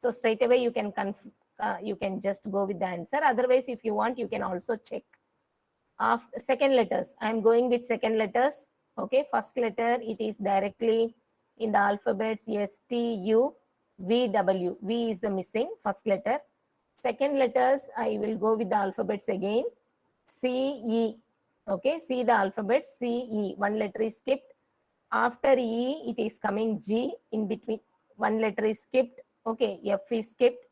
So straight away you can just go with the answer. Otherwise, if you want, you can also check. After second letters, I am going with second letters. Okay, first letter, it is directly in the alphabets S, T, U, V, W. V is the missing first letter. Second letters, I will go with the alphabets again. C, E. Okay, see the alphabet C, E. One letter is skipped. After E, it is coming G. In between, one letter is skipped. Okay, F is skipped.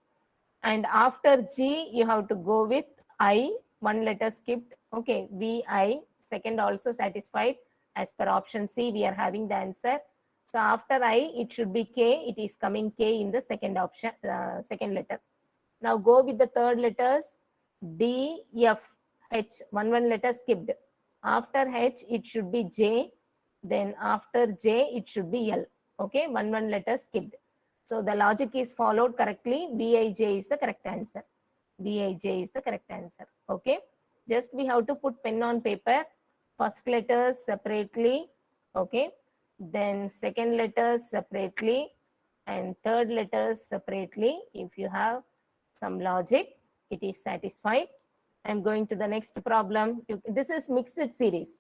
And after G, you have to go with I. One letter skipped. Okay, V, I. Second also satisfied. As per option C, we are having the answer. So after I, it should be K. It is coming K in the second option, second letter. Now go with the third letters. D, F, H. One letter skipped. After H, it should be J. Then after J, it should be L. Okay, one letter skipped. So the logic is followed correctly. Bij is the correct answer. Bij is the correct answer. Okay, just we have to put pen on paper. First letters separately. Okay, then second letters separately, and third letters separately. If you have some logic, it is satisfied. I'm going to the next problem. This is mixed series.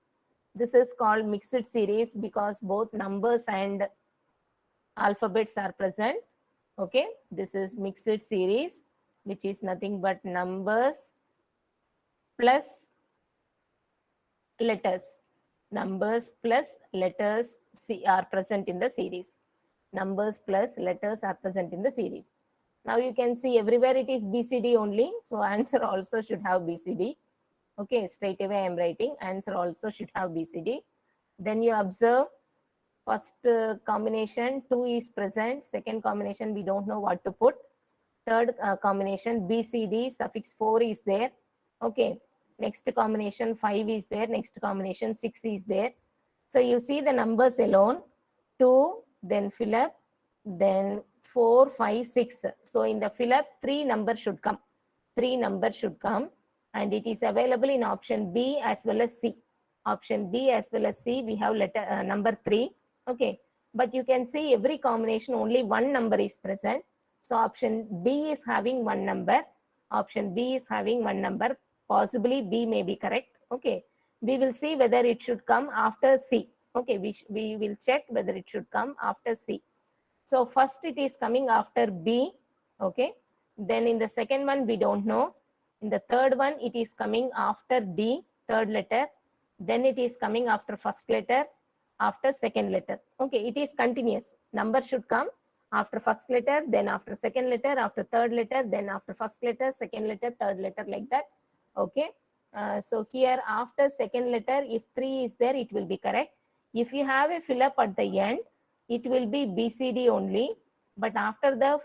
This is called mixed series because both numbers and alphabets are present. Okay, this is mixed series, which is nothing but numbers plus letters. Numbers plus letters are present in the series. Numbers plus letters are present in the series. Now you can see everywhere it is BCD only. So answer also should have BCD. Okay, straight away I am writing answer also should have BCD. Then you observe first combination 2 is present. Second combination we don't know what to put. Third combination BCD suffix 4 is there. Okay, next combination 5 is there. Next combination 6 is there. So you see the numbers alone 2, then fill up, then 4, 5, 6. So in the fill up 3 numbers should come. 3 numbers should come, and it is available in option B as well as C. Option B as well as C, we have letter number 3. Okay, but you can see every combination only one number is present. So option B is having one number. Option B is having one number. Possibly B may be correct. Okay, we will see whether it should come after C. Okay, we will check whether it should come after C. So first it is coming after B. Okay, then in the second one we don't know. In the third one it is coming after D, third letter. Then it is coming after first letter, after second letter. Okay, it is continuous. Number should come after first letter, then after second letter, after third letter, then after first letter, second letter, third letter, like that. Okay, so here after second letter, if 3 is there, it will be correct. If you have a fill up at the end, it will be BCD only. But after the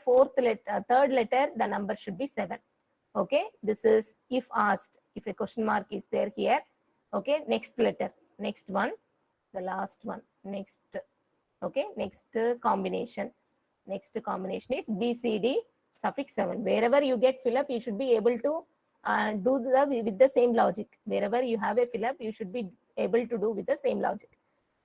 third letter, the number should be 7. Okay, this is if asked, if a question mark is there here. Okay, next letter, next one, the last one, next. Okay, next combination. Next combination is BCD suffix 7. Wherever you get fill up, you should be able to do with the same logic. Wherever you have a fill up, you should be able to do with the same logic.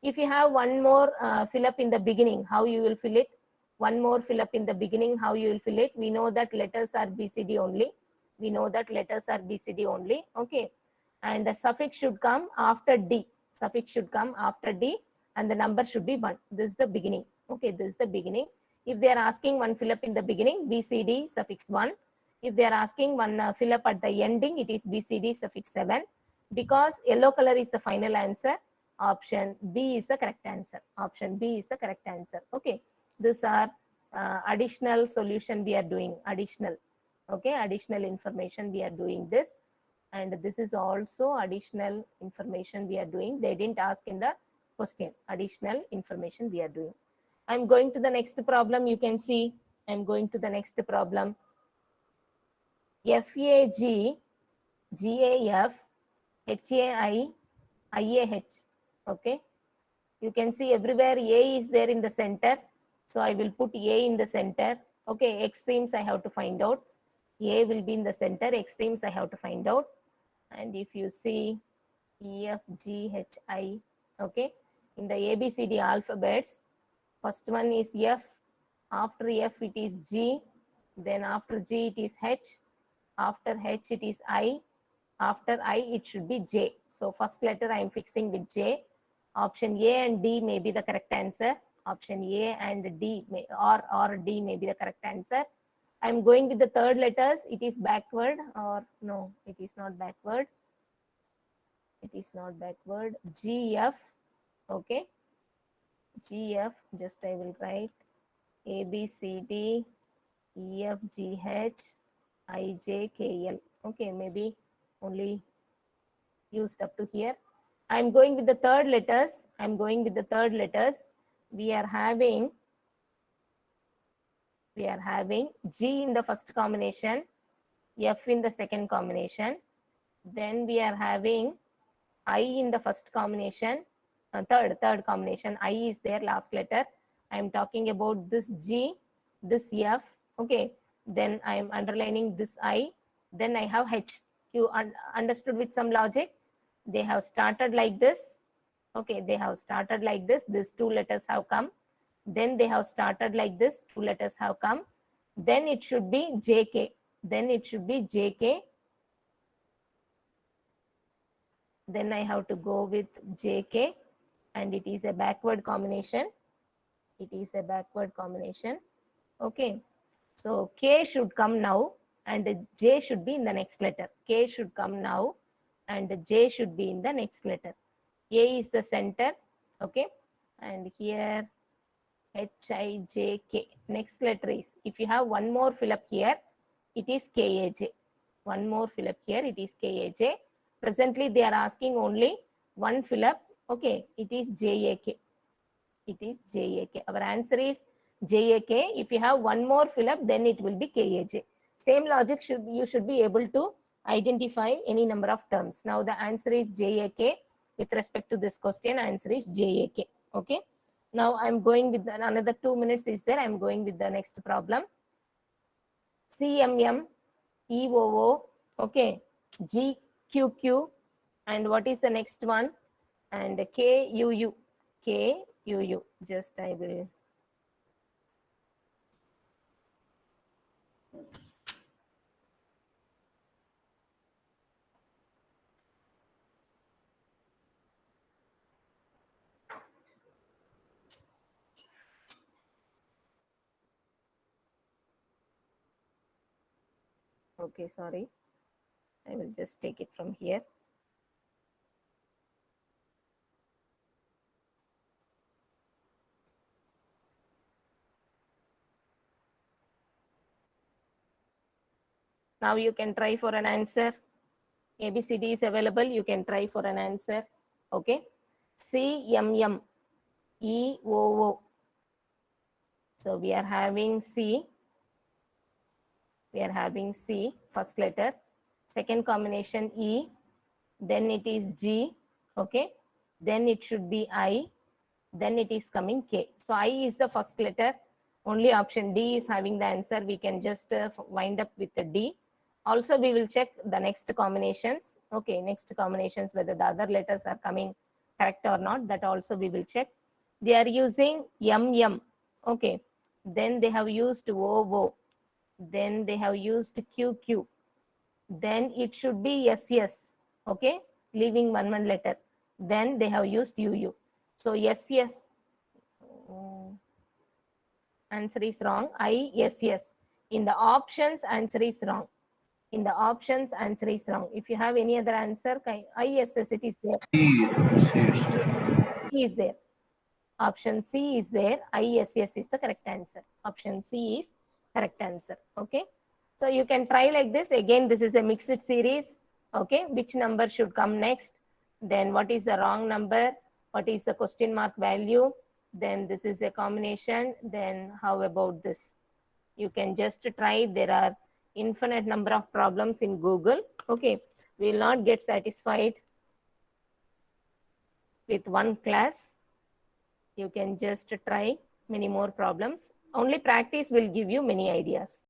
If you have one more fill up in the beginning, how you will fill it? One more fill up in the beginning, how you will fill it? We know that letters are BCD only. We know that letters are BCD only. Okay, and the suffix should come after D. Suffix should come after D, and the number should be 1. This is the beginning. Okay, this is the beginning. If they are asking one fill up in the beginning, BCD suffix 1. If they are asking one fill up at the ending, it is BCD suffix 7. Because yellow color is the final answer, option B is the correct answer. Option B is the correct answer. Okay, these are additional solution we are doing. Additional. Okay, additional information we are doing this. And this is also additional information we are doing. They didn't ask in the question. Additional information we are doing. I'm going to the next problem. You can see I'm going to the next problem. FAG, GAF, HAI, IAH. Okay. You can see everywhere A is there in the center. So I will put A in the center. Okay. Extremes I have to find out. A will be in the center. Extremes I have to find out. And if you see E, F, G, H, I. Okay. In the ABCD alphabets, first one is F. After F, it is G. then after G it is H, after H it is I, after I it should be J. So first letter I am fixing with J. Option A and D may be the correct answer. Option A and D may, or D may be the correct answer. I'm going with the third letters. It is backward, or no, it is not backward. It is not backward. GF, okay. GF, just I will write A, B, C, D, E, F, G, H, I, J, K, L. Okay, maybe only used up to here. I'm going with the third letters. I'm going with the third letters. We are having G in the first combination, F in the second combination. Then we are having I in the first combination, third combination. I is there, last letter. I am talking about this G, this F. Okay. Then I am underlining this I. Then I have H. You understood with some logic? They have started like this. Okay, they have started like this. These two letters have come. Then they have started like this. Two letters have come. Then it should be JK. Then it should be JK. Then I have to go with JK, and it is a backward combination. It is a backward combination. Okay. So K should come now, and J should be in the next letter. K should come now, and J should be in the next letter. A is the center. Okay. And here HIJK. Next letter is, if you have one more fill up here, it is KAJ. One more fill up here, it is KAJ. Presently, they are asking only one fill up. Okay, it is JAK. It is JAK. Our answer is JAK. If you have one more fill up, then it will be KAJ. Same logic you should be able to identify any number of terms. Now the answer is JAK. With respect to this question, answer is JAK. Okay. Now I'm going with another 2 minutes is there. I'm going with the next problem. CMM, EOO, okay, GQQ, and what is the next one? And KUU, KUU. Just I will. Okay, sorry. I will just take it from here. Now you can try for an answer. ABCD is available. You can try for an answer. Okay. CMM, EOO. So we are having C. We are having C, first letter. Second combination E. Then it is G. Okay. Then it should be I. Then it is coming K. So I is the first letter. Only option D is having the answer. We can just wind up with the D. Also, we will check the next combinations. Okay, next combinations, whether the other letters are coming correct or not. That also we will check. They are using MM. Okay. Then they have used OO. Then they have used QQ. Then it should be SS. Okay. Leaving one letter. Then they have used UU. So SS. Answer is wrong. ISS. In the options, answer is wrong. In the options, answer is wrong. If you have any other answer, ISS, it is there. C is there. Option C is there. ISS is the correct answer. Option C is correct answer. Okay. So you can try like this. Again, this is a mixed series. Okay. Which number should come next? Then what is the wrong number? What is the question mark value? Then this is a combination. Then how about this? You can just try. There are infinite number of problems in Google. Okay. We will not get satisfied with one class. You can just try many more problems. Only practice will give you many ideas.